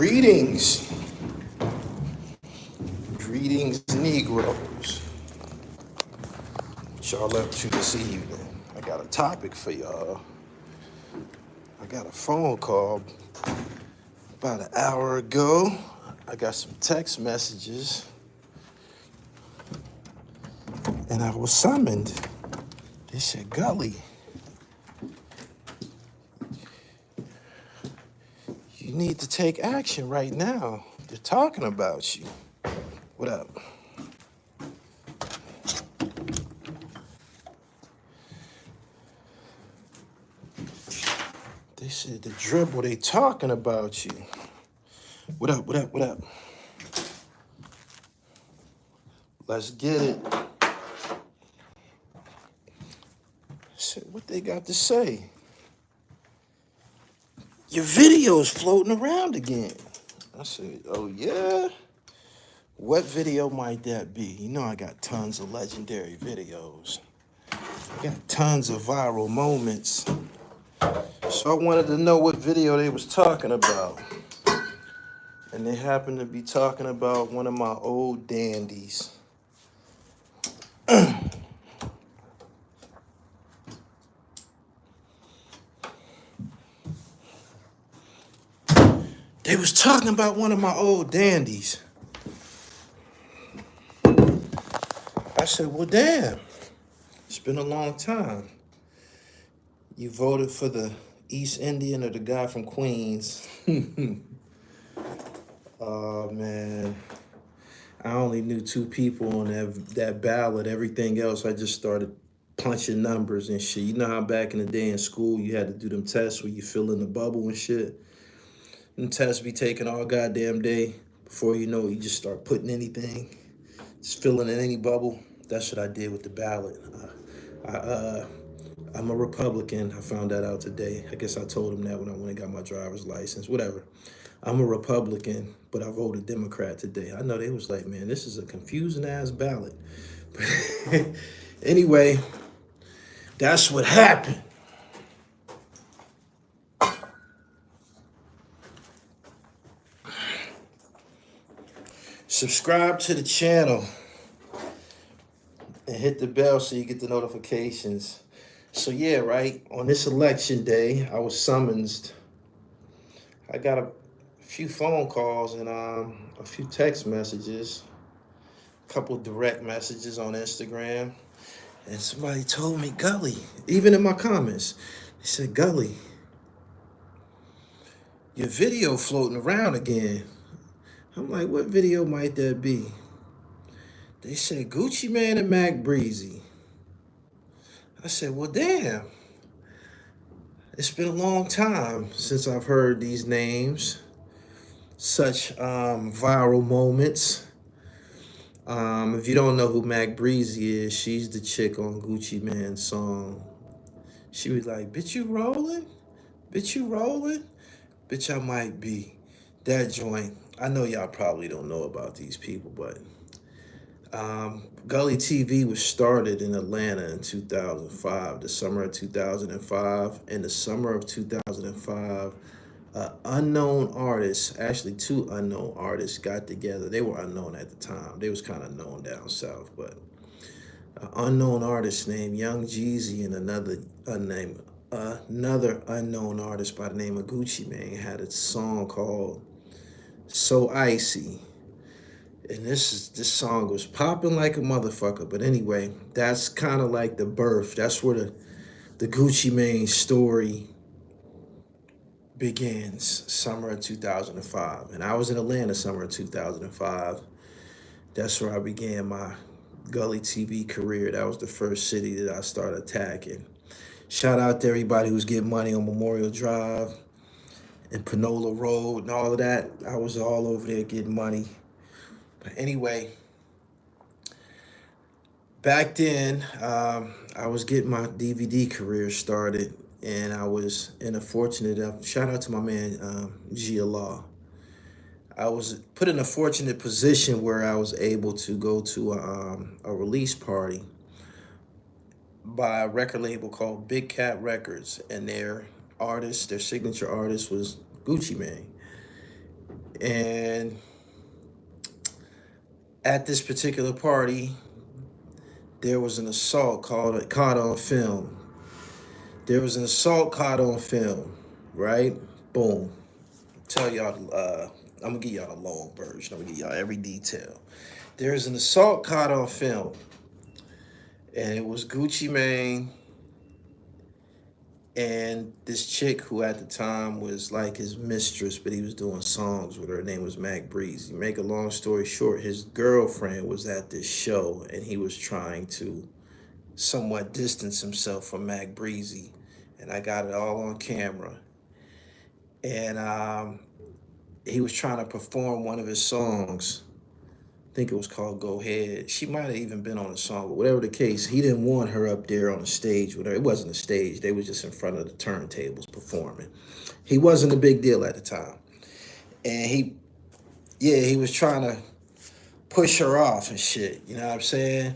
Greetings. Greetings, Negroes. What y'all up to this evening? I got a topic for y'all. I got a phone call about an hour ago. I got some text messages. And I was summoned. They said, Gully, you need to take action right now. They're talking about you. What up? They said the dribble, they talking about you. What up, what up, what up? Let's get it. I said, what they got to say? Your video's floating around again. I said, oh yeah? What video might that be? You know I got tons of legendary videos. I got tons of viral moments. So I wanted to know what video they was talking about. And they happened to be talking about one of my old dandies. They was talking about one of my old dandies. I said, well, damn. It's been a long time. You voted for the East Indian or the guy from Queens. Oh, man. I only knew two people on that ballot. Everything else, I just started punching numbers and shit. You know how back in the day in school, you had to do them tests where you fill in the bubble and shit? Them tests be taking all goddamn day. Before you know it, you just start putting anything. Just filling in any bubble. That's what I did with the ballot. I'm a Republican. I found that out today. I guess I told him that when I went and got my driver's license. Whatever. I'm a Republican, but I voted Democrat today. I know they was like, man, this is a confusing ass ballot. Anyway, that's what happened. Subscribe to the channel and hit the bell so you get the notifications. So yeah, right, on this election day, I was summoned. I got a few phone calls and a few text messages, a couple direct messages on Instagram, and somebody told me, Gully, even in my comments, they said, Gully, your video floating around again. I'm like, what video might that be? They said, Gucci Mane and Mac Breezy. I said, well, damn. It's been a long time since I've heard these names. Such viral moments. If you don't know who Mac Breezy is, she's the chick on Gucci Mane's song. She was like, bitch, you rolling? Bitch, you rolling? Bitch, I might be. That joint. I know y'all probably don't know about these people, but Gully TV was started in Atlanta in 2005, the summer of 2005. In the summer of 2005, unknown artists, actually two unknown artists got together. They were unknown at the time. They was kind of known down south, but an unknown artist named Young Jeezy and another unknown artist by the name of Gucci Mane had a song called So Icy. And this song was popping like a motherfucker. But anyway, that's kind of like the birth. That's where the Gucci Mane story begins, summer of 2005. And I was in Atlanta summer of 2005. That's where I began my Gully TV career. That was the first city that I started attacking. Shout out to everybody who's getting money on Memorial Drive and Panola Road and all of that. I was all over there getting money. But anyway, back then, I was getting my DVD career started, and I was in a fortunate, shout out to my man, Gia Law. I was put in a fortunate position where I was able to go to a release party by a record label called Big Cat Records, and their signature artist was Gucci Mane. And at this particular party, there was an assault caught on film. There was an assault caught on film, right? Boom. Tell y'all, I'm gonna give y'all a long version. I'm gonna give y'all every detail. There's an assault caught on film, and it was Gucci Mane and this chick who at the time was like his mistress, but he was doing songs with her. Her name was Breezy. Make a long story short, his girlfriend was at this show, and he was trying to somewhat distance himself from Breezy, and I got it all on camera. And he was trying to perform one of his songs. I think it was called Go Ahead. She might have even been on the song, but whatever the case, he didn't want her up there on the stage with her. It wasn't a stage. They was just in front of the turntables performing. He wasn't a big deal at the time. And he was trying to push her off and shit. You know what I'm saying?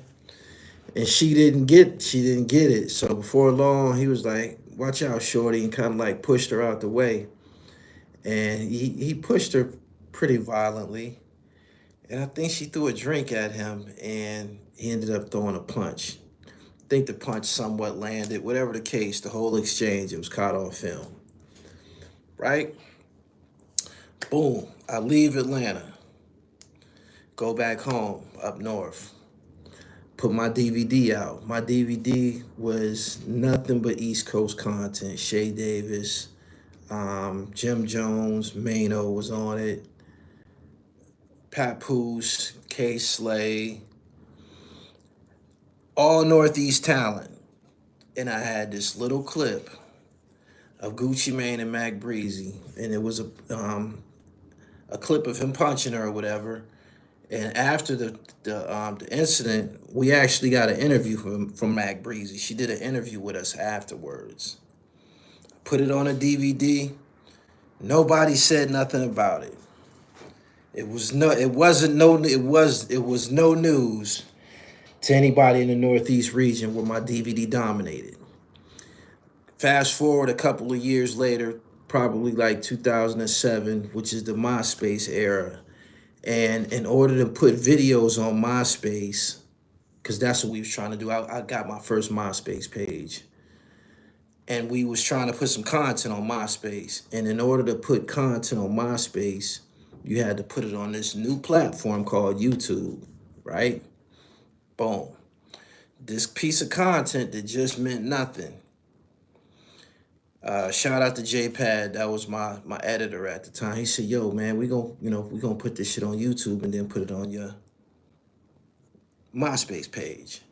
And she didn't get it. So before long, he was like, watch out, shorty, and kind of like pushed her out the way. And he pushed her pretty violently. And I think she threw a drink at him, and he ended up throwing a punch. I think the punch somewhat landed. Whatever the case, the whole exchange, it was caught on film. Right? Boom. I leave Atlanta. Go back home up north. Put my DVD out. My DVD was nothing but East Coast content. Shay Davis, Jim Jones, Mano was on it. Papoose, K Slay, all Northeast talent. And I had this little clip of Gucci Mane and Breezy, and it was a clip of him punching her or whatever. And after the incident, we actually got an interview from Breezy. She did an interview with us afterwards. Put it on a DVD. Nobody said nothing about it. It was no news to anybody in the Northeast region where my DVD dominated. Fast forward a couple of years later, probably like 2007, which is the MySpace era. And in order to put videos on MySpace, because that's what we was trying to do, I got my first MySpace page. And we was trying to put some content on MySpace. And in order to put content on MySpace, you had to put it on this new platform called YouTube, right? Boom. This piece of content that just meant nothing. Shout out to JPad. That was my editor at the time. He said, "Yo, man, we gonna put this shit on YouTube and then put it on your MySpace page."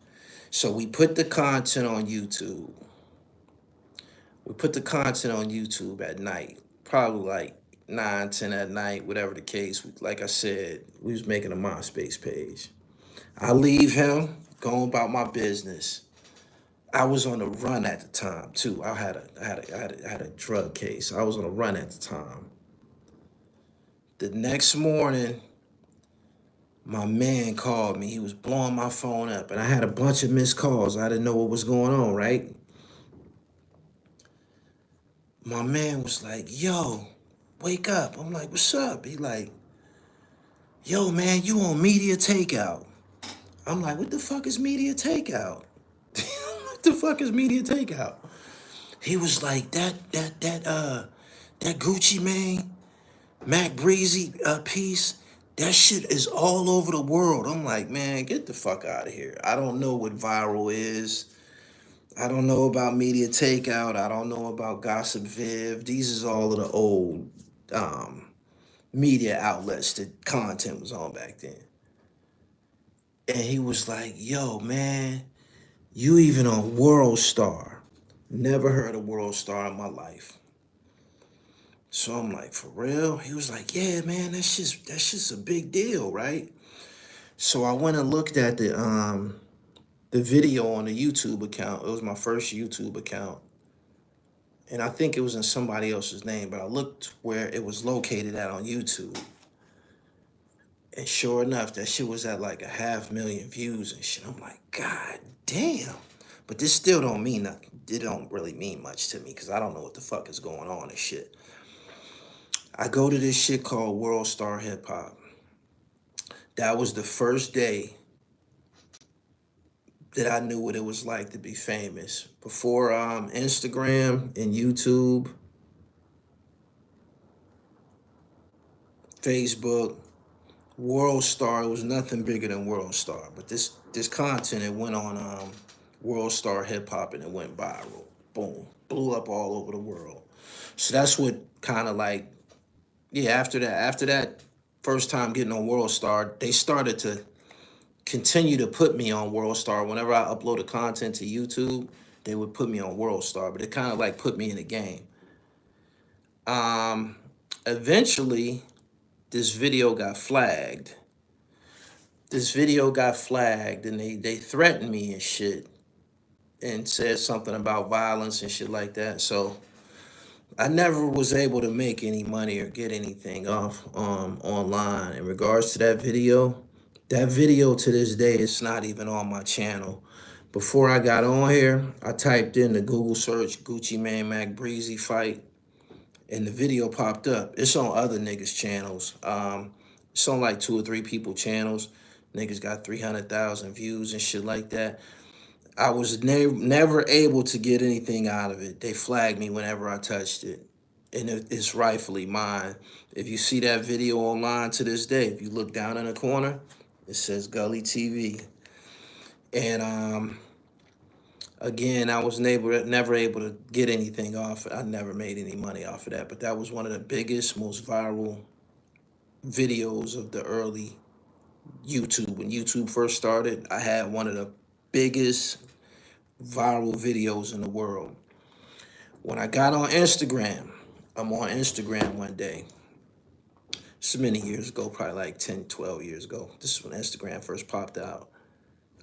So we put the content on YouTube. We put the content on YouTube at night, probably like 9, 10 at night, whatever the case. Like I said, we was making a MySpace page. I leave him, going about my business. I was on the run at the time too. I had a drug case. I was on a run at the time. The next morning, my man called me. He was blowing my phone up, and I had a bunch of missed calls. I didn't know what was going on, right? My man was like, "Yo, wake up." I'm like, "What's up?" He like, "Yo, man, you on media takeout." I'm like, "What the fuck is media takeout?" What the fuck is media takeout? He was like, that Gucci Mane, Breezy piece, that shit is all over the world. I'm like, man, get the fuck out of here. I don't know what viral is. I don't know about media takeout. I don't know about Gossip Viv. These is all of the old media outlets that content was on back then. And he was like, "Yo, man, you even on World Star." Never heard of World Star in my life. So I'm like, "For real?" He was like, "Yeah, man, that's just a big deal, right?" So I went and looked at the video on the YouTube account. It was my first YouTube account. And I think it was in somebody else's name, but I looked where it was located at on YouTube. And sure enough, that shit was at like 500,000 views and shit. I'm like, God damn. But this still don't mean nothing. It don't really mean much to me because I don't know what the fuck is going on and shit. I go to this shit called World Star Hip Hop. That was the first day that I knew what it was like to be famous. Before Instagram and YouTube, Facebook, World Star, it was nothing bigger than World Star. But this content, it went on World Star Hip Hop and it went viral. Boom. Blew up all over the world. So that's what kind of like, yeah, after that first time getting on World Star, they started to continue to put me on World Star. Whenever I uploaded content to YouTube, they would put me on World Star, but it kind of like put me in the game. Um, Eventually, this video got flagged. This video got flagged, and they threatened me and shit, and said something about violence and shit like that. So I never was able to make any money or get anything off online in regards to that video. That video to this day, it's not even on my channel. Before I got on here, I typed in the Google search Gucci Mane Mac Breezy fight, and the video popped up. It's on other niggas' channels. It's on like 2 or 3 people channels. Niggas got 300,000 views and shit like that. I was never able to get anything out of it. They flagged me whenever I touched it. And it's rightfully mine. If you see that video online to this day, if you look down in the corner, it says Gully TV. And again, I was never able to get anything off it. I never made any money off of that. But that was one of the biggest, most viral videos of the early YouTube. When YouTube first started, I had one of the biggest viral videos in the world. When I got on Instagram, I'm on Instagram one day. This is many years ago, probably like 10, 12 years ago. This is when Instagram first popped out.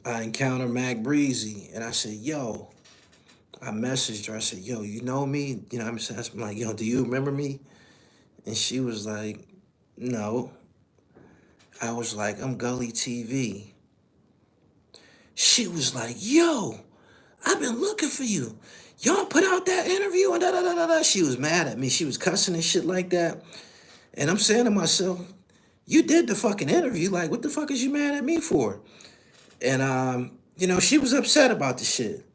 I encountered Mac Breezy, and I said, yo, I messaged her. I said, yo, you know me? You know, I'm like, yo, do you remember me? And she was like, no. I was like, I'm Gully TV. She was like, yo, I've been looking for you. Y'all put out that interview and da da da da da. She was mad at me. She was cussing and shit like that. And I'm saying to myself, you did the fucking interview. Like, what the fuck is you mad at me for? And you know, she was upset about the shit.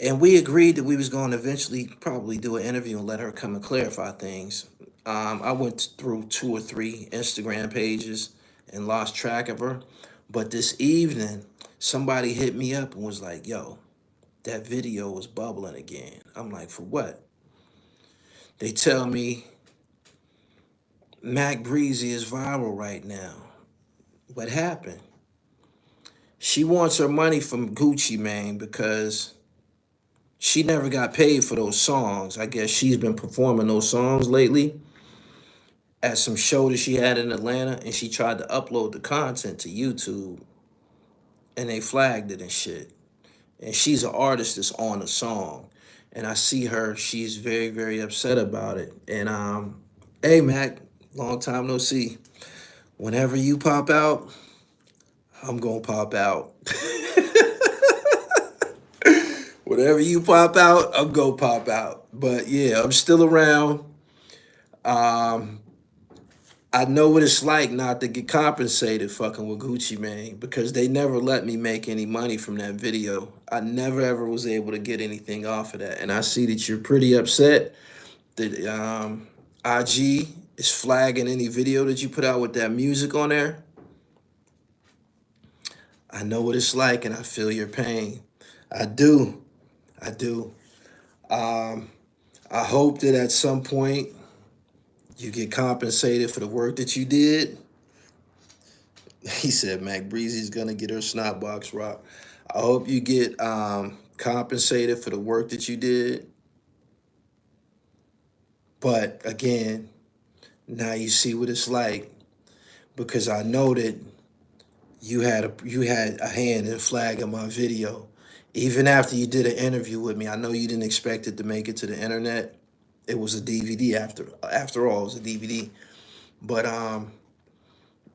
And we agreed that we was going to eventually probably do an interview and let her come and clarify things. I went through 2 or 3 Instagram pages and lost track of her. But this evening, somebody hit me up and was like, yo, that video was bubbling again. I'm like, for what? They tell me Mac Breezy is viral right now. What happened? She wants her money from Gucci Mane because she never got paid for those songs. I guess she's been performing those songs lately at some show that she had in Atlanta, and she tried to upload the content to YouTube, and they flagged it and shit. And she's an artist that's on the song. And I see her, she's very, very upset about it. And hey Mac, long time no see. Whenever you pop out, I'm gonna pop out. Whenever you pop out, I'm gonna pop out. But yeah, I'm still around. Um, I know what it's like not to get compensated fucking with Gucci Mane because they never let me make any money from that video. I never ever was able to get anything off of that. And I see that you're pretty upset that IG is flagging any video that you put out with that music on there. I know what it's like and I feel your pain. I do. I do. I hope that at some point you get compensated for the work that you did. He said Mac Breezy's gonna get her snot box rock. I hope you get compensated for the work that you did. But again, now you see what it's like because I know that you had a hand in flagging my video. Even after you did an interview with me, I know you didn't expect it to make it to the internet. It was a DVD after all, it was a DVD. But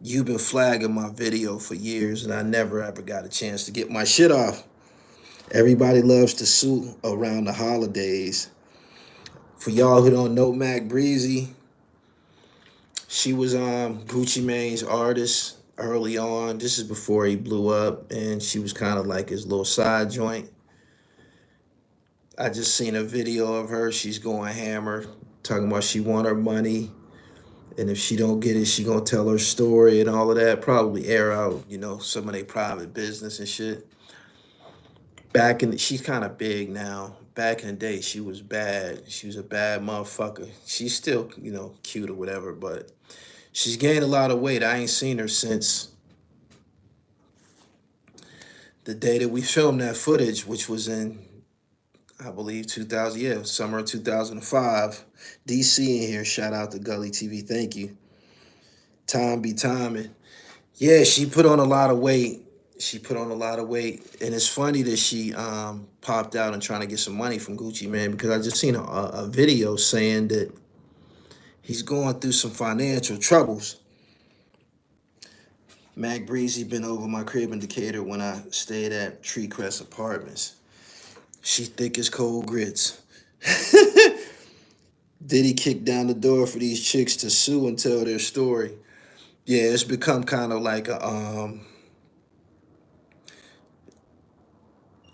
you've been flagging my video for years and I never ever got a chance to get my shit off. Everybody loves to sue around the holidays. For y'all who don't know Mac Breezy, She was Gucci Mane's artist early on. This is before he blew up, and she was kind of like his little side joint. I just seen a video of her. She's going hammer, talking about she want her money, and if she don't get it, she gonna tell her story and all of that. Probably air out, some of their private business and shit. She's kind of big now. Back in the day, she was bad. She was a bad motherfucker. She's still, cute or whatever, but she's gained a lot of weight. I ain't seen her since the day that we filmed that footage, which was in, I believe, 2000, yeah, summer of 2005. DC in here. Shout out to Gully TV. Thank you. Time be timing. Yeah, she put on a lot of weight. She put on a lot of weight. And it's funny that she popped out and trying to get some money from Gucci Mane, because I just seen a video saying that he's going through some financial troubles. Mac Breezy been over my crib in Decatur when I stayed at Tree Crest Apartments. She thick as cold grits. Diddy kicked down the door for these chicks to sue and tell their story. Yeah, it's become kind of like a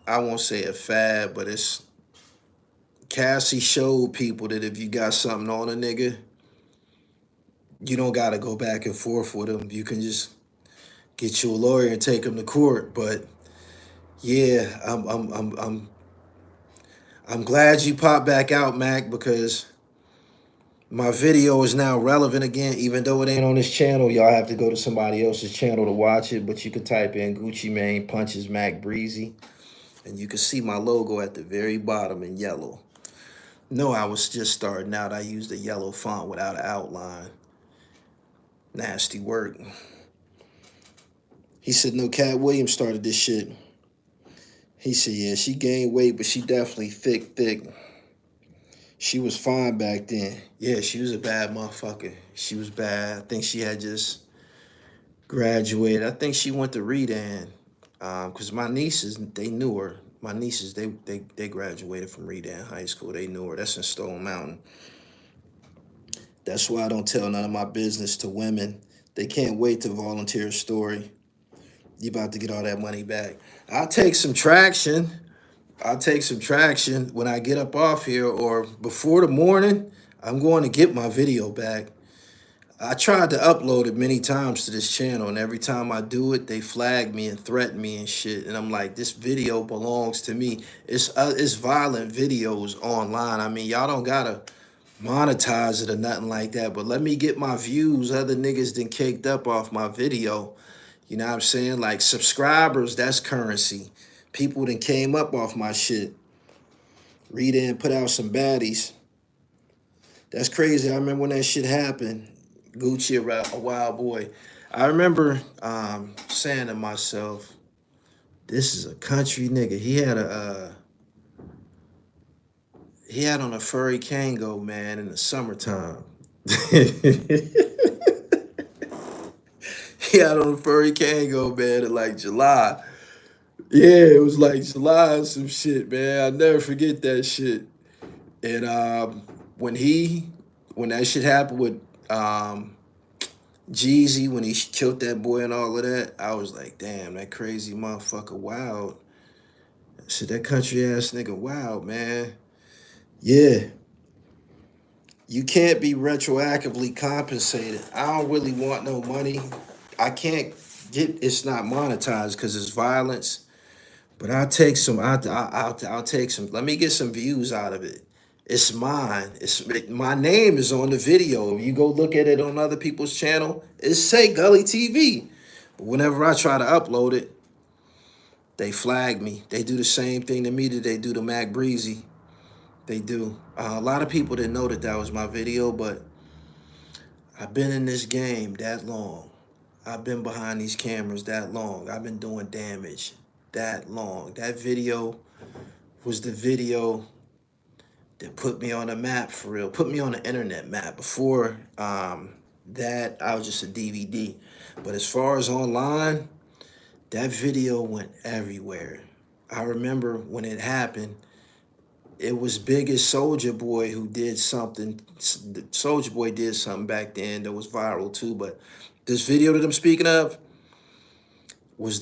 I won't say a fad, but it's Cassie showed people that if you got something on a nigga, you don't gotta go back and forth with him. You can just get you a lawyer and take him to court. But yeah, I'm glad you popped back out, Mac, because my video is now relevant again, even though it ain't on this channel. Y'all have to go to somebody else's channel to watch it, but you can type in Gucci Mane punches Mac Breezy, and you can see my logo at the very bottom in yellow. No, I was just starting out. I used a yellow font without an outline. Nasty work. He said, no, Cat Williams started this shit. He said, yeah, she gained weight, but she definitely thick. She was fine back then. Yeah, she was a bad motherfucker. She was bad. I think she had just graduated. I think she went to Redan. Because my nieces, they knew her. My nieces, they graduated from Redan High School. They knew her. That's in Stone Mountain. That's why I don't tell none of my business to women. They can't wait to volunteer a story. You about to get all that money back. I'll take some traction. When I get up off here, or before the morning. I'm going to get my video back. I tried to upload it many times to this channel, and every time I do it, they flag me and threaten me and shit. And I'm like, this video belongs to me. It's violent videos online. I mean, y'all don't gotta monetize it or nothing like that, but let me get my views. Other niggas done caked up off my video. You know what I'm saying? Like, subscribers, that's currency. People done came up off my shit. Read in, put out some baddies. That's crazy. I remember when that shit happened. Gucci, a wild boy. I remember saying to myself, this is a country nigga. He had on a furry Kango, man, in the summertime. He had on a furry Kango, man, in like July. Yeah, it was like July and some shit, man. I'll never forget that shit. And when that shit happened with Jeezy, when he killed that boy and all of that, I was like, damn, that crazy motherfucker wild. Shit, that country ass nigga wild, man. Yeah. You can't be retroactively compensated. I don't really want no money. I can't it's not monetized because it's violence. But I'll take some. I'll take some. Let me get some views out of it. It's mine. My name is on the video. If you go look at it on other people's channel, it say Gully TV. But whenever I try to upload it, they flag me. They do the same thing to me that they do to Mac Breezy. They do. A lot of people didn't know that was my video, but I've been in this game that long. I've been behind these cameras that long. I've been doing damage that long. That video was the video that put me on the map for real, put me on the internet map. Before that, I was just a DVD. But as far as online, that video went everywhere. I remember when it happened, it was big as Soldier Boy who did something. Soldier Boy did something back then that was viral too. But this video that I'm speaking of was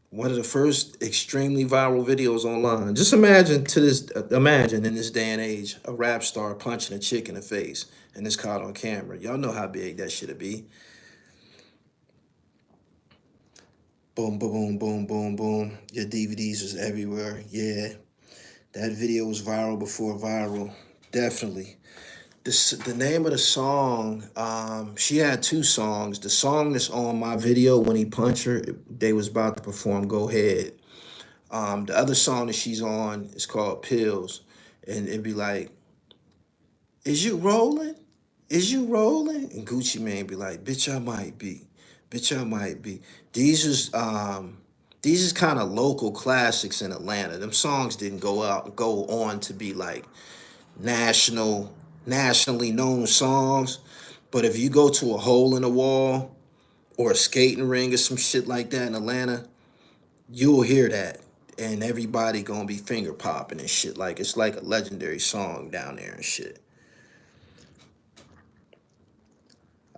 one of the first extremely viral videos online. Just imagine in this day and age, a rap star punching a chick in the face and it's caught on camera. Y'all know how big that shit'd be. Boom, boom, boom, boom, boom, boom. Your DVDs was everywhere. Yeah, that video was viral before viral. Definitely. The name of the song, she had two songs. The song that's on my video when he punched her, they was about to perform Go Ahead. The other song that she's on is called Pills. And it'd be like, is you rolling? Is you rolling? And Gucci Mane be like, bitch, I might be. Bitch, I might be. These is kind of local classics in Atlanta. Them songs didn't go on to be like nationally known songs. But if you go to a hole in the wall or a skating ring or some shit like that in Atlanta, you'll hear that. And everybody gonna be finger popping and shit. Like it's like a legendary song down there and shit.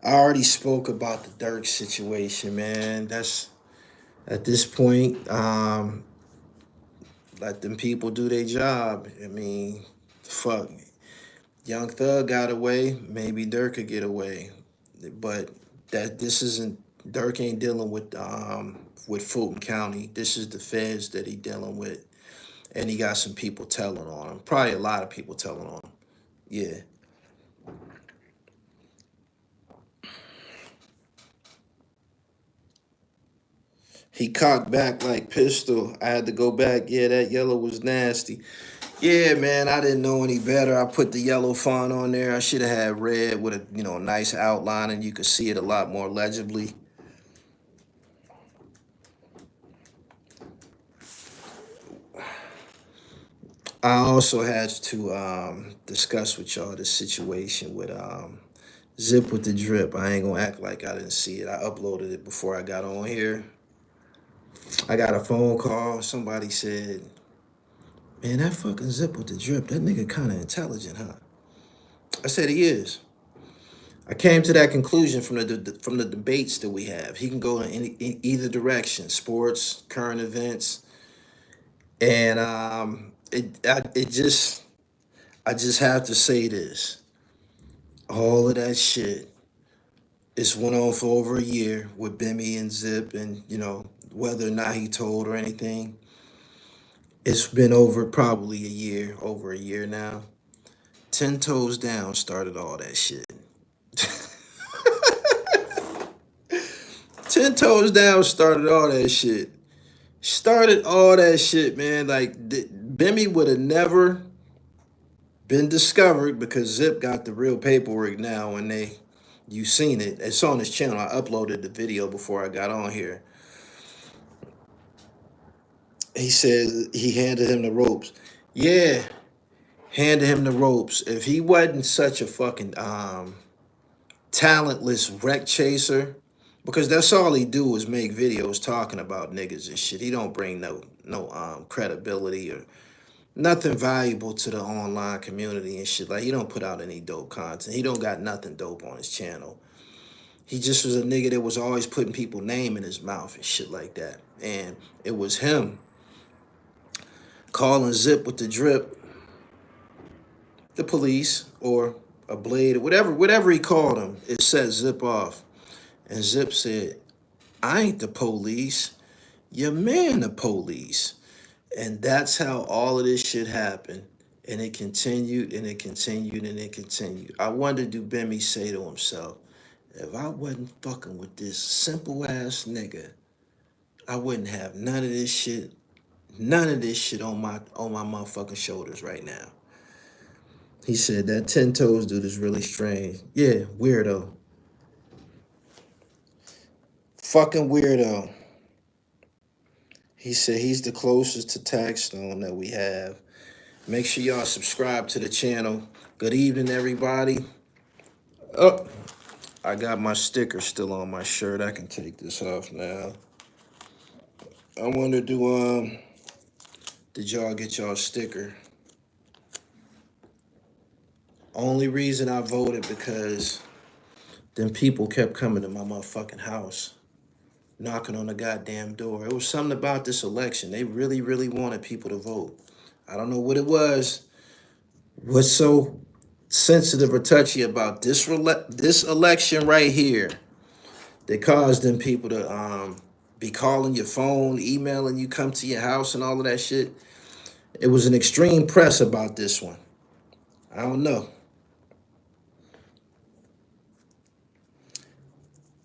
I already spoke about the Dirk situation, man. That's at this point, let them people do their job. I mean, fuck. Young Thug got away, maybe Dirk could get away. But that this isn't Dirk ain't dealing with Fulton County. This is the feds that he dealing with. And he got some people telling on him. Probably a lot of people telling on him. Yeah. He cocked back like pistol. I had to go back. Yeah, that yellow was nasty. Yeah, man, I didn't know any better. I put the yellow font on there. I should have had red with a nice outline and you could see it a lot more legibly. I also had to discuss with y'all the situation with Zip with the Drip. I ain't gonna act like I didn't see it. I uploaded it before I got on here. I got a phone call. Somebody said, man, that fucking Zip with the Drip, that nigga kind of intelligent, huh? I said he is. I came to that conclusion from the debates that we have. He can go in either direction, sports, current events, and I just have to say this: all of that shit, it's went on for over a year with Bimmy and Zip, and whether or not he told or anything, it's been over probably over a year now. 10 Toes Down started all that shit. 10 Toes Down started all that shit. Started all that shit, man. Like, Bimmy would have never been discovered because Zip got the real paperwork now and you seen it. It's on his channel. I uploaded the video before I got on here. He said he handed him the ropes. Yeah, handed him the ropes. If he wasn't such a fucking talentless wreck chaser, because that's all he do is make videos talking about niggas and shit. He don't bring no credibility or nothing valuable to the online community and shit. Like, he don't put out any dope content. He don't got nothing dope on his channel. He just was a nigga that was always putting people's name in his mouth and shit like that. And it was him calling Zip with the Drip the police or a blade or whatever he called him. It set Zip off. And Zip said, I ain't the police. Your man the police. And that's how all of this shit happened. And it continued and it continued and it continued. I wonder, do Bimmy say to himself, if I wasn't fucking with this simple ass nigga, I wouldn't have none of this shit on my motherfucking shoulders right now. He said that 10 Toes dude is really strange. Yeah, weirdo. Fucking weirdo. He said he's the closest to Taxstone that we have. Make sure y'all subscribe to the channel. Good evening, everybody. Oh, I got my sticker still on my shirt. I can take this off now. I wonder, did y'all get y'all sticker? Only reason I voted because then people kept coming to my motherfucking house, knocking on the goddamn door. It was something about this election. They really, really wanted people to vote. I don't know what it was. What's so sensitive or touchy about this election right here that caused them people to be calling your phone, emailing you, come to your house, and all of that shit? It was an extreme press about this one. I don't know.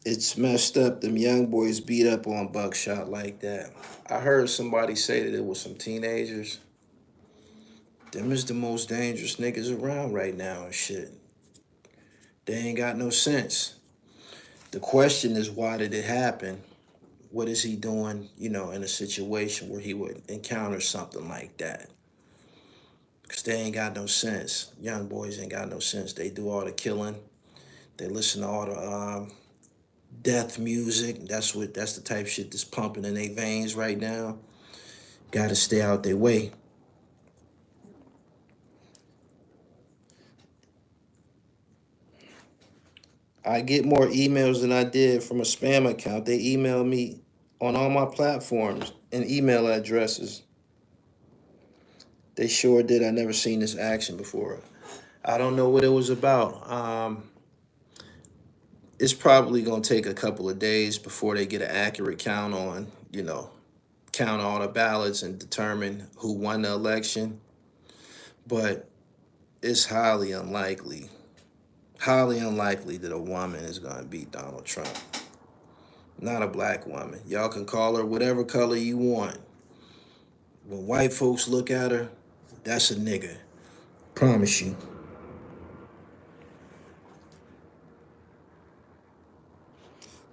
It's messed up. Them young boys beat up on Buckshot like that. I heard somebody say that it was some teenagers. Them is the most dangerous niggas around right now and shit. They ain't got no sense. The question is, why did it happen? What is he doing, in a situation where he would encounter something like that? Because they ain't got no sense. Young boys ain't got no sense. They do all the killing. They listen to all the death music. That's the type of shit that's pumping in their veins right now. Gotta stay out their way. I get more emails than I did from a spam account. They email me on all my platforms and email addresses. They sure did. I never seen this action before. I don't know what it was about. It's probably gonna take a couple of days before they get an accurate count on, count all the ballots and determine who won the election. But it's highly unlikely that a woman is gonna beat Donald Trump. Not a black woman. Y'all can call her whatever color you want. When white folks look at her, that's a nigga. Promise you.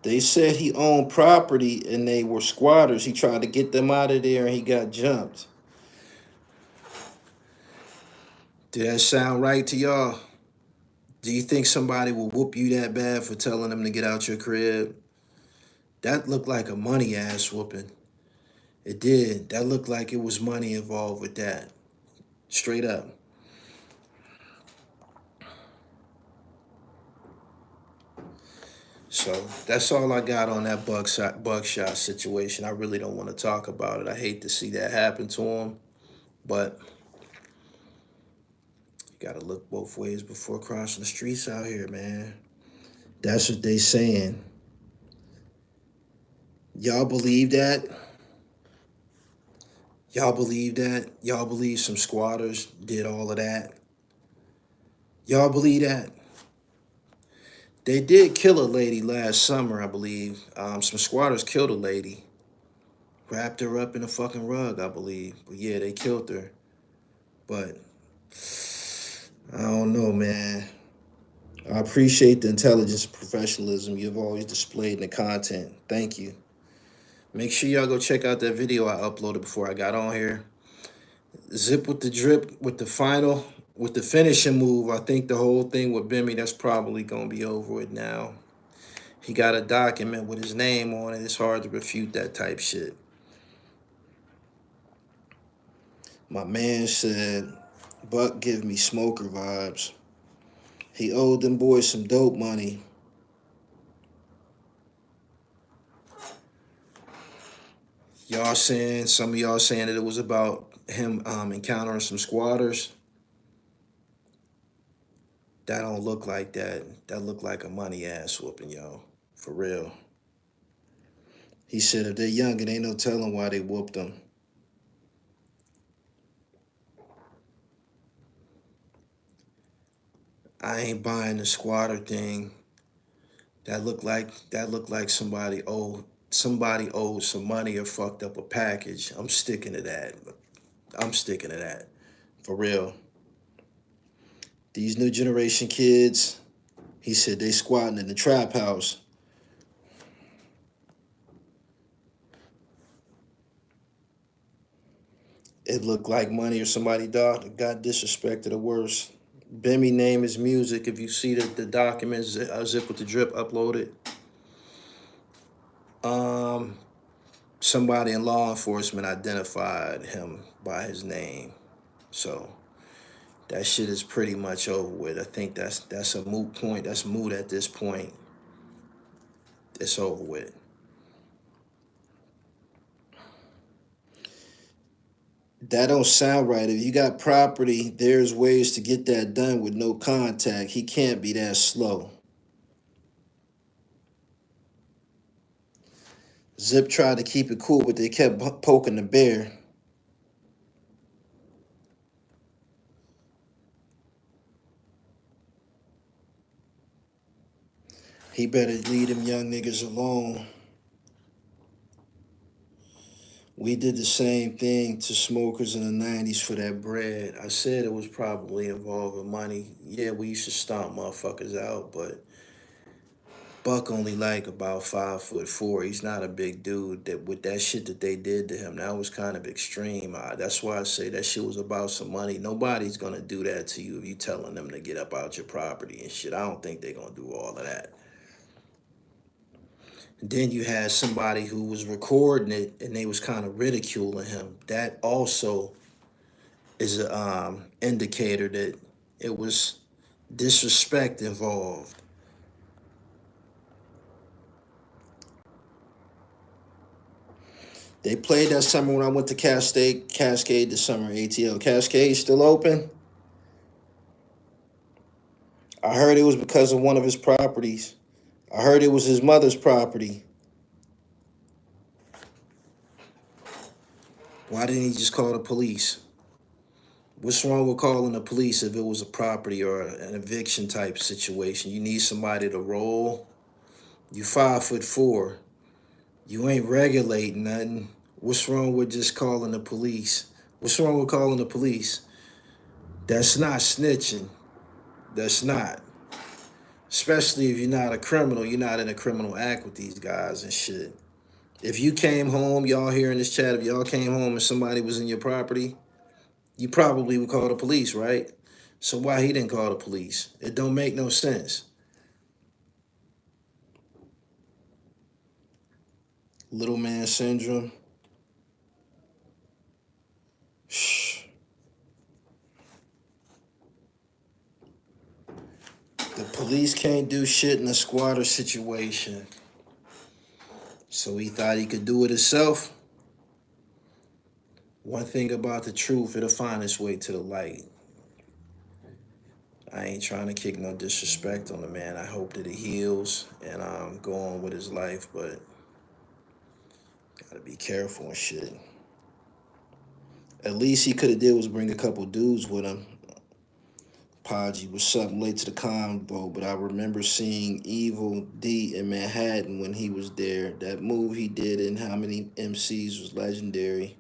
They said he owned property and they were squatters. He tried to get them out of there and he got jumped. Did that sound right to y'all? Do you think somebody will whoop you that bad for telling them to get out your crib? That looked like a money ass whooping. It did. That looked like it was money involved with that. Straight up. So that's all I got on that buckshot situation. I really don't want to talk about it. I hate to see that happen to him, but you gotta look both ways before crossing the streets out here, man. That's what they saying. Y'all believe that? Y'all believe that? Y'all believe some squatters did all of that? Y'all believe that? They did kill a lady last summer, I believe. Some squatters killed a lady, wrapped her up in a fucking rug, I believe. But yeah, they killed her. But I don't know, man. I appreciate the intelligence and professionalism you've always displayed in the content. Thank you. Make sure y'all go check out that video I uploaded before I got on here. Zip with the drip with the finishing move. I think the whole thing with Bimmy, that's probably gonna be over with now. He got a document with his name on it. It's hard to refute that type shit. My man said, Buck give me smoker vibes. He owed them boys some dope money. Some of y'all saying that it was about him encountering some squatters. That don't look like that. That look like a money ass whooping, yo. For real. He said if they're young, it ain't no telling why they whooped them. I ain't buying the squatter thing. That looked like somebody owed some money or fucked up a package. I'm sticking to that. I'm sticking to that. For real. These new generation kids, he said they squatting in the trap house. It looked like money or somebody got disrespected or worse. Bimmy name is music. If you see the documents, Zip with the Drip uploaded. Somebody in law enforcement identified him by his name. So that shit is pretty much over with. I think that's a moot point. That's moot at this point. It's over with. That don't sound right. If you got property, there's ways to get that done with no contact. He can't be that slow. Zip tried to keep it cool, but they kept poking the bear. He better leave them young niggas alone. We did the same thing to smokers in the 90s for that bread. I said it was probably involving money. Yeah, we used to stomp motherfuckers out, but Buck only like about 5'4". He's not a big dude. That with that shit that they did to him, that was kind of extreme. That's why I say that shit was about some money. Nobody's gonna do that to you if you telling them to get up out your property and shit. I don't think they're gonna do all of that. And then you had somebody who was recording it and they was kind of ridiculing him. That also is a indicator that it was disrespect involved. They played that summer when I went to Cascade this summer, ATL. Cascade still open? I heard it was because of one of his properties. I heard it was his mother's property. Why didn't he just call the police? What's wrong with calling the police if it was a property or an eviction type situation? You need somebody to roll. You 5'4". You ain't regulating nothing. What's wrong with just calling the police? What's wrong with calling the police? That's not snitching. That's not. Especially if you're not a criminal, you're not in a criminal act with these guys and shit. If you came home, y'all here in this chat, if y'all came home and somebody was in your property, you probably would call the police, right? So why he didn't call the police? It don't make no sense. Little man syndrome. Shh. The police can't do shit in a squatter situation. So he thought he could do it himself. One thing about the truth, it'll find its way to the light. I ain't trying to kick no disrespect on the man. I hope that he heals and go on with his life, but gotta be careful and shit. At least he could have did was bring a couple dudes with him. Podgy was something late to the convo, but I remember seeing Evil D in Manhattan when he was there. That move he did in How Many MCs was legendary.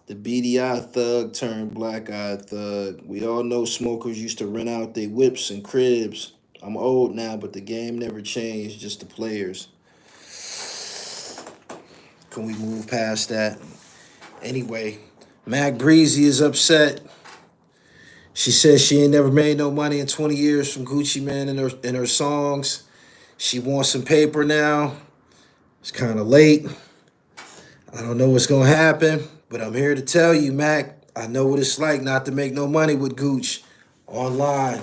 The BDI thug turned black-eyed thug. We all know smokers used to rent out their whips and cribs. I'm old now, but the game never changed, just the players. Can we move past that? Anyway, Mac Breezy is upset. She says she ain't never made no money in 20 years from Gucci Mane in her songs. She wants some paper now. It's kind of late. I don't know what's gonna happen, but I'm here to tell you, Mac, I know what it's like not to make no money with Gooch online.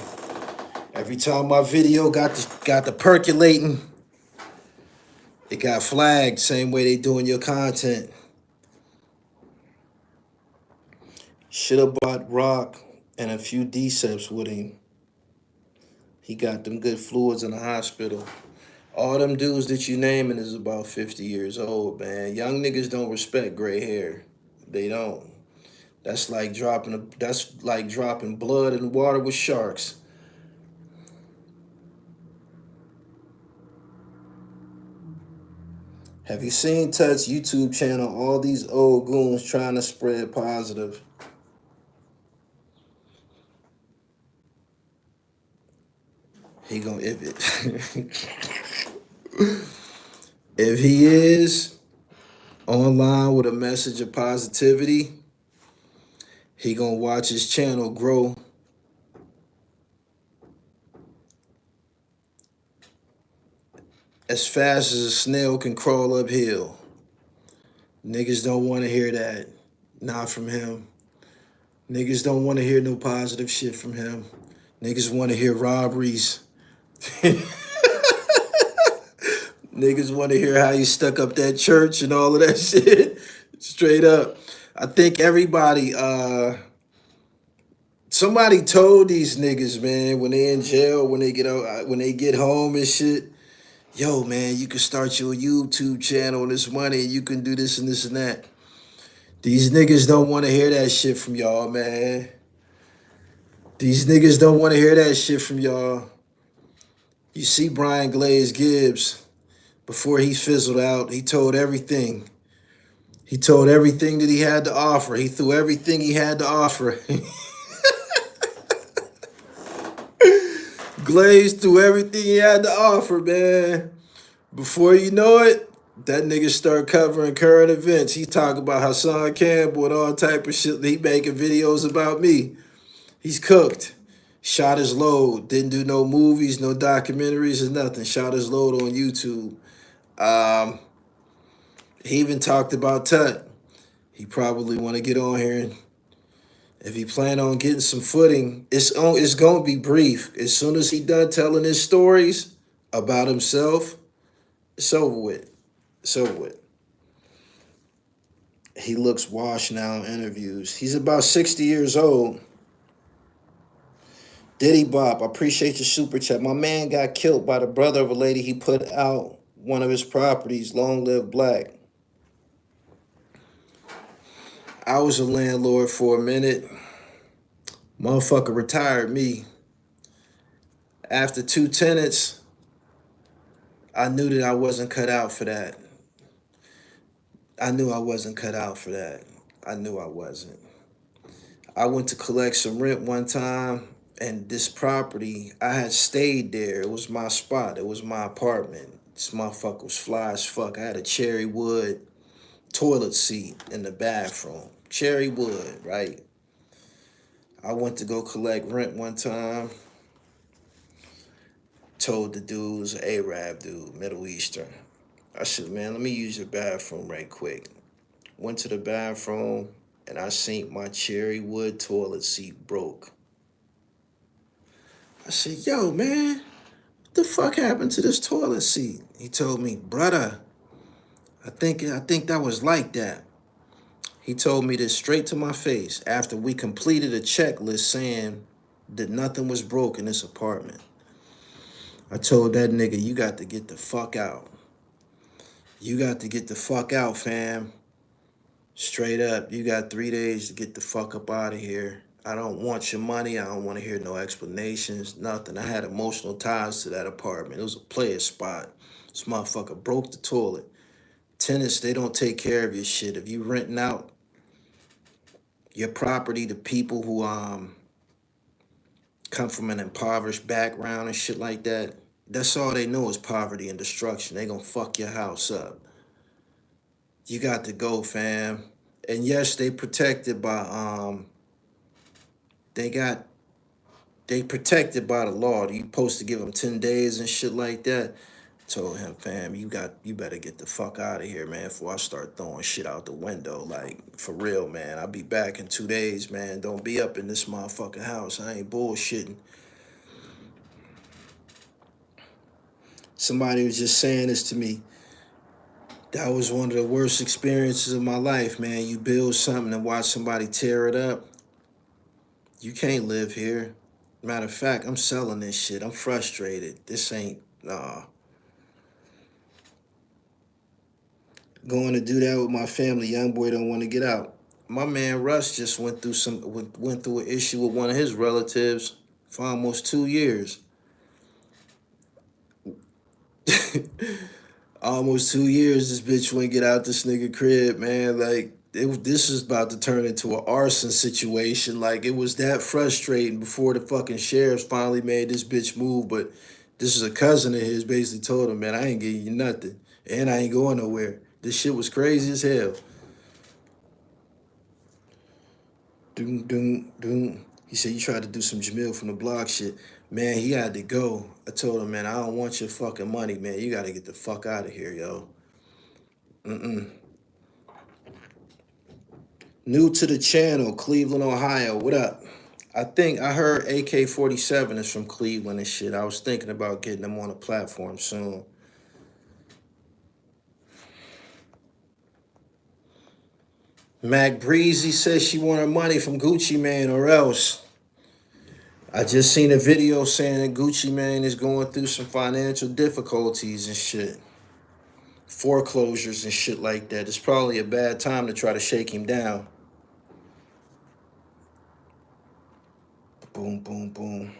Every time my video got the percolating, it got flagged, same way they doing your content. Should have bought Rock and a few Deceps with him. He got them good fluids in the hospital. All them dudes that you naming is about 50 years old, man. Young niggas don't respect gray hair. They don't. That's like dropping blood in water with sharks. Have you seen Tut's YouTube channel? All these old goons trying to spread positive. He gonna if he is online with a message of positivity, he gonna watch his channel grow. As fast as a snail can crawl uphill. Niggas don't want to hear that. Not from him. Niggas don't want to hear no positive shit from him. Niggas want to hear robberies. Niggas want to hear how you stuck up that church and all of that shit. Straight up. I think everybody, somebody told these niggas, man, when they in jail, when they get out, when they get home and shit, yo, man, you can start your YouTube channel and this money, and you can do this and this and that. These niggas don't want to hear that shit from y'all, man. These niggas don't want to hear that shit from y'all. You see Brian Glaze Gibbs, before he fizzled out, he told everything. He told everything that he had to offer. He threw everything he had to offer. Glaze threw everything he had to offer, man. Before you know it, that nigga start covering current events. He talk about Hassan Campbell and all type of shit. He making videos about me. He's cooked. Shot his load. Didn't do no movies, no documentaries, or nothing. Shot his load on YouTube. He even talked about Tut. He probably want to get on here, and if he plan on getting some footing, it's going to be brief. As soon as he done telling his stories about himself, it's over with. It's over with. He looks washed now in interviews. He's about 60 years old. Diddy Bop, I appreciate your super chat. My man got killed by the brother of a lady he put out one of his properties. Long live Black. I was a landlord for a minute. Motherfucker retired me. After 2 tenants, I knew that I wasn't cut out for that. I knew I wasn't cut out for that. I knew I wasn't. I went to collect some rent one time, and this property, I had stayed there. It was my spot. It was my apartment. This motherfucker was fly as fuck. I had a cherry wood toilet seat in the bathroom. Cherry wood, right? I went to go collect rent one time. Told the dude, it was an Arab dude, Middle Eastern. I said, man, let me use your bathroom right quick. Went to the bathroom, and I seen my cherry wood toilet seat broke. I said, yo, man, what the fuck happened to this toilet seat? He told me, brother, I think that was like that. He told me this straight to my face after we completed a checklist saying that nothing was broke in this apartment. I told that nigga, you got to get the fuck out. You got to get the fuck out, fam. Straight up, you got 3 days to get the fuck up out of here. I don't want your money. I don't want to hear no explanations, nothing. I had emotional ties to that apartment. It was a player spot. This motherfucker broke the toilet. Tenants, they don't take care of your shit. If you renting out your property to people who come from an impoverished background and shit like that, that's all they know is poverty and destruction. They gonna fuck your house up. You got to go, fam. And yes, they protected by they protected by the law. You supposed to give them 10 days and shit like that. Told him, fam, you better get the fuck out of here, man, before I start throwing shit out the window. Like, for real, man. I'll be back in 2 days, man. Don't be up in this motherfucking house. I ain't bullshitting. Somebody was just saying this to me. That was one of the worst experiences of my life, man. You build something and watch somebody tear it up. You can't live here. Matter of fact, I'm selling this shit. I'm frustrated. This ain't, nah. Going to do that with my family. Young boy don't want to get out. My man Russ just went through an issue with one of his relatives for almost 2 years. Almost 2 years, this bitch wouldn't get out this nigga crib, man. Like, this is about to turn into an arson situation. Like, it was that frustrating before the fucking sheriffs finally made this bitch move. But this is a cousin of his basically told him, man, I ain't giving you nothing. And I ain't going nowhere. This shit was crazy as hell. Doom, doom, doom. He said, you tried to do some Jamil from the block shit. Man, he had to go. I told him, man, I don't want your fucking money, man. You got to get the fuck out of here, yo. New to the channel, Cleveland, Ohio. What up? I think I heard AK-47 is from Cleveland and shit. I was thinking about getting them on a platform soon. Mac Breezy says she want her money from Gucci Mane or else. I just seen a video saying that Gucci Mane is going through some financial difficulties and shit. Foreclosures and shit like that. It's probably a bad time to try to shake him down. Boom, boom, boom.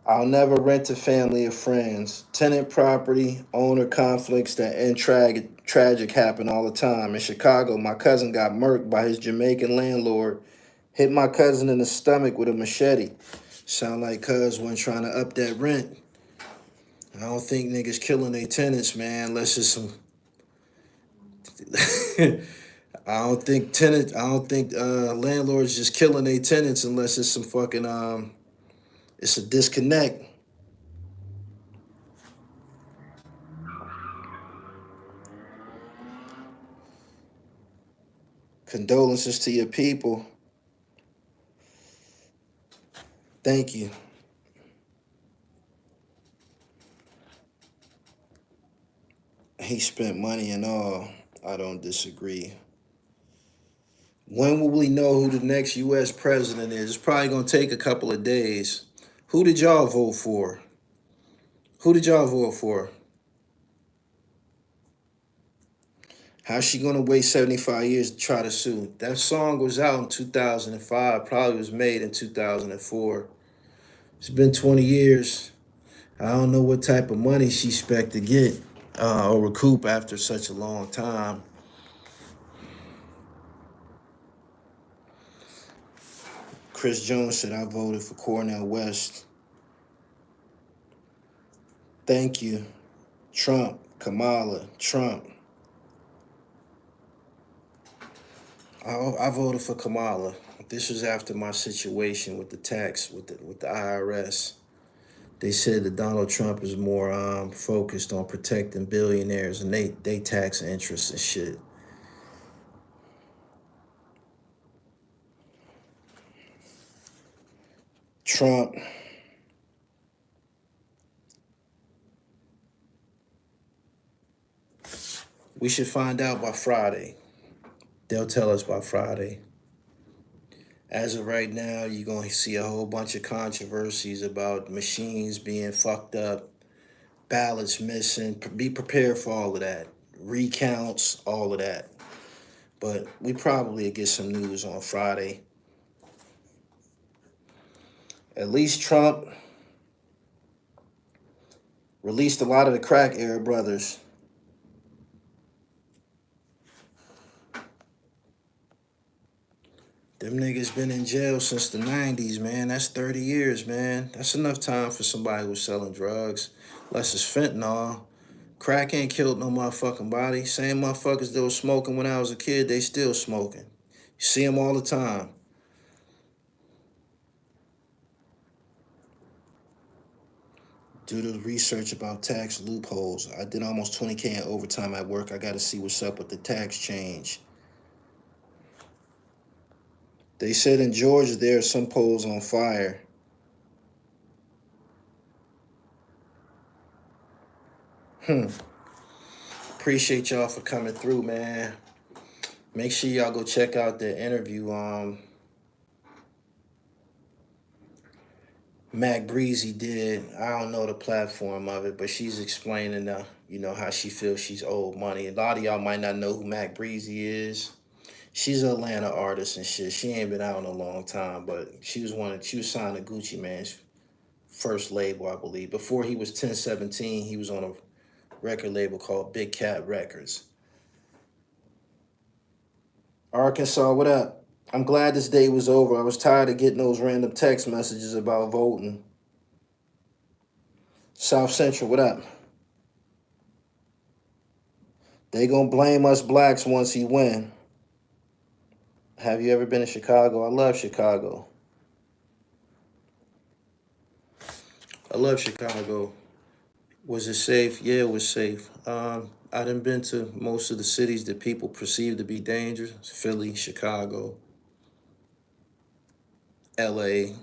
I'll never rent to family or friends. Tenant property, owner conflicts that end tragic happen all the time. In Chicago, my cousin got murked by his Jamaican landlord. Hit my cousin in the stomach with a machete. Sound like cuz wasn't trying to up that rent. I don't think niggas killing their tenants, man, unless it's some I don't think landlords just killing their tenants unless it's some fucking it's a disconnect. Condolences to your people. Thank you. He spent money and all. I don't disagree. When will we know who the next U.S. president is? It's probably going to take a couple of days. Who did y'all vote for? Who did y'all vote for? How's she going to wait 75 years to try to sue? That song was out in 2005, probably was made in 2004. It's been 20 years. I don't know what type of money she expect to get or recoup after such a long time. Chris Jones said, I voted for Cornel West. Thank you. Trump, Kamala, Trump. I voted for Kamala. This was after my situation with the tax, with the IRS. They said that Donald Trump is more focused on protecting billionaires and they tax interests and shit. Trump. We should find out by Friday. They'll tell us by Friday. As of right now, you're going to see a whole bunch of controversies about machines being fucked up, ballots missing. Be prepared for all of that. Recounts, all of that. But we probably get some news on Friday. At least Trump released a lot of the crack era brothers. Them niggas been in jail since the 90s, man. That's 30 years, man. That's enough time for somebody who's selling drugs. Unless it's fentanyl. Crack ain't killed no motherfucking body. Same motherfuckers that was smoking when I was a kid, they still smoking. You see them all the time. Do the research about tax loopholes. I did almost 20K in overtime at work. I got to see what's up with the tax change. They said in Georgia there are some poles on fire. Appreciate y'all for coming through, man. Make sure y'all go check out the interview Mac Breezy did. I don't know the platform of it, but she's explaining how she feels she's owed money. A lot of y'all might not know who Mac Breezy is. She's an Atlanta artist and shit. She ain't been out in a long time, but she was signed to Gucci Mane's first label, I believe. Before he was 1017, he was on a record label called Big Cat Records. Arkansas, what up? I'm glad this day was over. I was tired of getting those random text messages about voting. South Central, what up? They gonna blame us blacks once he win. Have you ever been to Chicago? I love Chicago. I love Chicago. Was it safe? Yeah, it was safe. I done been to most of the cities that people perceive to be dangerous. Philly, Chicago, LA.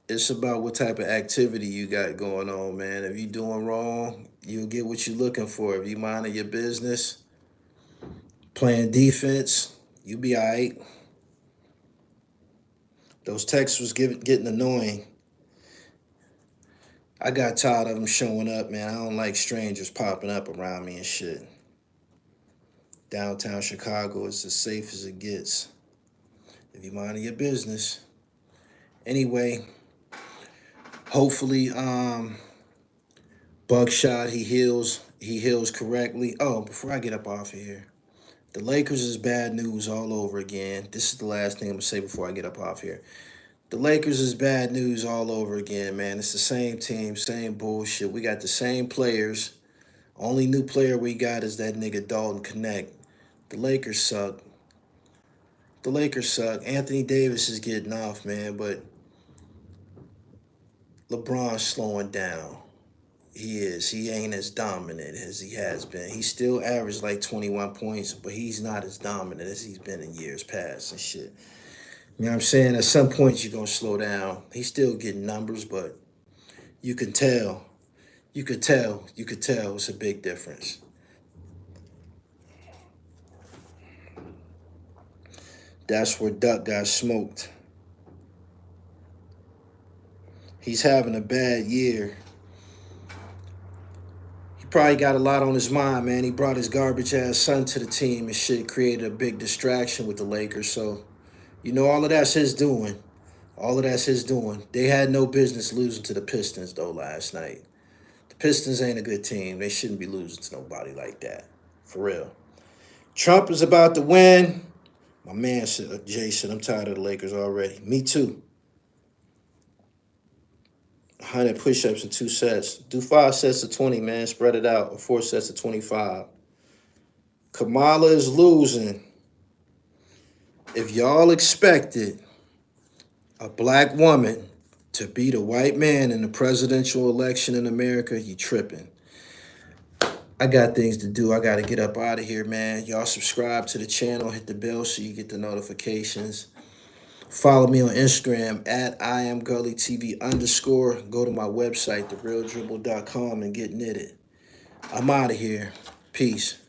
It's about what type of activity you got going on, man. If you doing wrong, you'll get what you're looking for. If you minding your business, playing defense, you be all right. Those texts was getting annoying. I got tired of them showing up, man. I don't like strangers popping up around me and shit. Downtown Chicago is as safe as it gets. If you minding your business. Anyway, hopefully, Buckshot, he heals correctly. Oh, before I get up off of here, the Lakers is bad news all over again. This is the last thing I'm gonna say before I get up off here. The Lakers is bad news all over again, man. It's the same team, same bullshit. We got the same players. Only new player we got is that nigga Dalton Connect. The Lakers suck. The Lakers suck. Anthony Davis is getting off, man, but LeBron's slowing down. He is. He ain't as dominant as he has been. He still averaged like 21 points, but he's not as dominant as he's been in years past and shit. You know what I'm saying? At some point, you're going to slow down. He's still getting numbers, but you can tell. You could tell. It's a big difference. That's where Duck got smoked. He's having a bad year. He probably got a lot on his mind, man. He brought his garbage ass son to the team and shit, created a big distraction with the Lakers. So, you know, all of that's his doing. All of that's his doing. They had no business losing to the Pistons, though, last night. The Pistons ain't a good team. They shouldn't be losing to nobody like that. For real. Trump is about to win. My man said, Jason, I'm tired of the Lakers already. Me too. 100 push-ups in 2 sets. Do 5 sets of 20, man. Spread it out. Or 4 sets of 25. Kamala is losing. If y'all expected a black woman to beat a white man in the presidential election in America, you tripping. I got things to do. I got to get up out of here, man. Y'all subscribe to the channel. Hit the bell so you get the notifications. Follow me on Instagram at IamGullyTV_. Go to my website, therealdribble.com, and get knitted. I'm out of here. Peace.